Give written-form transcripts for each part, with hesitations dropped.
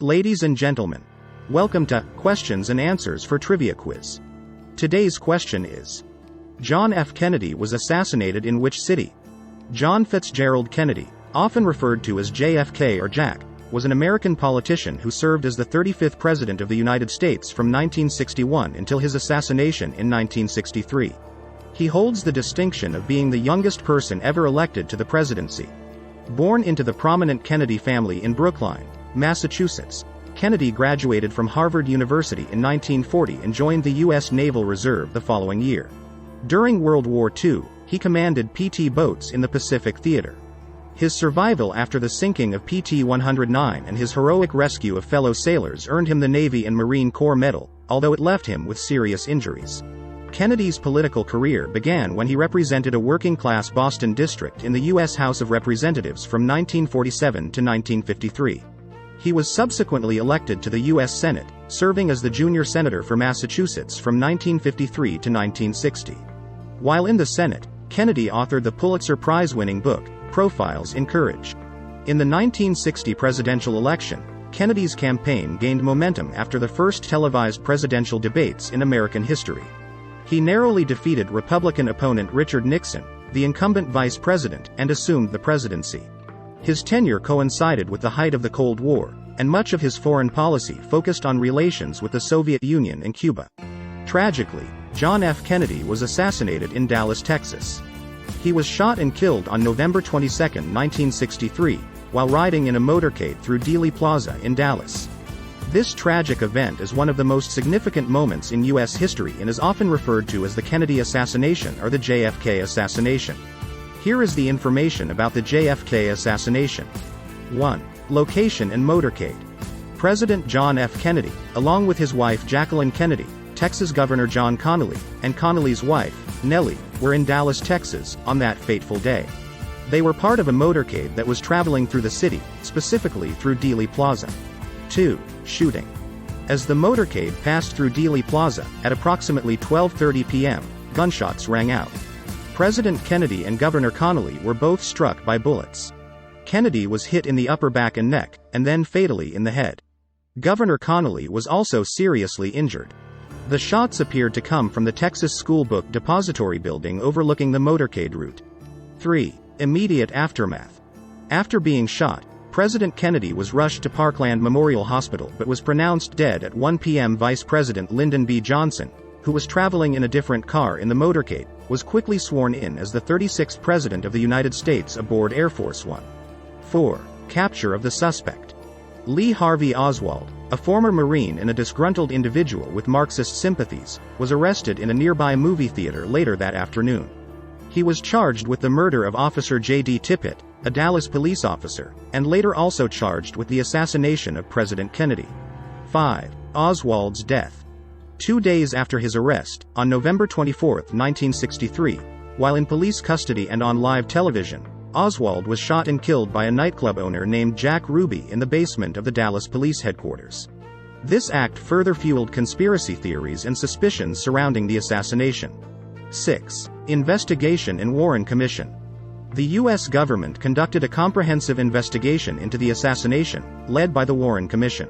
Ladies and gentlemen, welcome to Questions and Answers for Trivia Quiz. Today's question is: John F. Kennedy was assassinated in which city? John Fitzgerald Kennedy, often referred to as JFK or Jack, was an American politician who served as the 35th President of the United States from 1961 until his assassination in 1963. He holds the distinction of being the youngest person ever elected to the presidency. Born into the prominent Kennedy family in Brookline, Massachusetts, Kennedy graduated from Harvard University in 1940 and joined the U.S. Naval Reserve the following year. During World War II, he commanded PT boats in the Pacific Theater. His survival after the sinking of PT 109 and his heroic rescue of fellow sailors earned him the Navy and Marine Corps Medal, although it left him with serious injuries. Kennedy's political career began when he represented a working-class Boston district in the U.S. House of Representatives from 1947 to 1953. He was subsequently elected to the U.S. Senate, serving as the junior senator for Massachusetts from 1953 to 1960. While in the Senate, Kennedy authored the Pulitzer Prize-winning book, Profiles in Courage. In the 1960 presidential election, Kennedy's campaign gained momentum after the first televised presidential debates in American history. He narrowly defeated Republican opponent Richard Nixon, the incumbent vice president, and assumed the presidency. His tenure coincided with the height of the Cold War, and much of his foreign policy focused on relations with the Soviet Union and Cuba. Tragically, John F. Kennedy was assassinated in Dallas, Texas. He was shot and killed on November 22, 1963, while riding in a motorcade through Dealey Plaza in Dallas. This tragic event is one of the most significant moments in U.S. history and is often referred to as the Kennedy assassination or the JFK assassination. Here is the information about the JFK assassination. 1. Location and motorcade. President John F. Kennedy, along with his wife Jacqueline Kennedy, Texas Governor John Connally, and Connally's wife, Nellie, were in Dallas, Texas, on that fateful day. They were part of a motorcade that was traveling through the city, specifically through Dealey Plaza. 2. Shooting. As the motorcade passed through Dealey Plaza, at approximately 12:30 p.m., gunshots rang out. President Kennedy and Governor Connally were both struck by bullets. Kennedy was hit in the upper back and neck, and then fatally in the head. Governor Connally was also seriously injured. The shots appeared to come from the Texas School Book Depository building overlooking the motorcade route. 3. Immediate aftermath. After being shot, President Kennedy was rushed to Parkland Memorial Hospital but was pronounced dead at 1 p.m. Vice President Lyndon B. Johnson, who was traveling in a different car in the motorcade, was quickly sworn in as the 36th President of the United States aboard Air Force One. 4. Capture of the suspect. Lee Harvey Oswald, a former Marine and a disgruntled individual with Marxist sympathies, was arrested in a nearby movie theater later that afternoon. He was charged with the murder of Officer J.D. Tippit, a Dallas police officer, and later also charged with the assassination of President Kennedy. 5. Oswald's death. 2 days after his arrest, on November 24, 1963, while in police custody and on live television, Oswald was shot and killed by a nightclub owner named Jack Ruby in the basement of the Dallas police headquarters. This act further fueled conspiracy theories and suspicions surrounding the assassination. 6. Investigation and Warren Commission. The U.S. government conducted a comprehensive investigation into the assassination, led by the Warren Commission.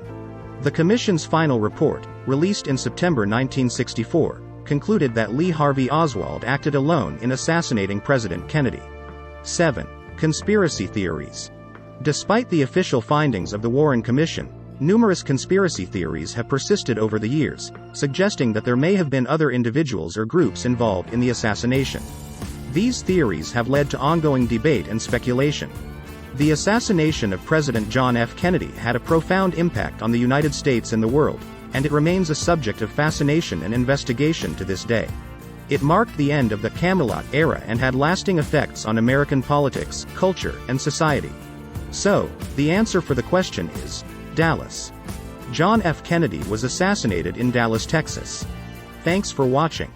The commission's final report, released in September 1964, concluded that Lee Harvey Oswald acted alone in assassinating President Kennedy. 7. Conspiracy theories. Despite the official findings of the Warren Commission, numerous conspiracy theories have persisted over the years, suggesting that there may have been other individuals or groups involved in the assassination. These theories have led to ongoing debate and speculation. The assassination of President John F. Kennedy had a profound impact on the United States and the world, and it remains a subject of fascination and investigation to this day. It marked the end of the Camelot era and had lasting effects on American politics, culture, and society. So, the answer for the question is Dallas. John F. Kennedy was assassinated in Dallas, Texas. Thanks for watching.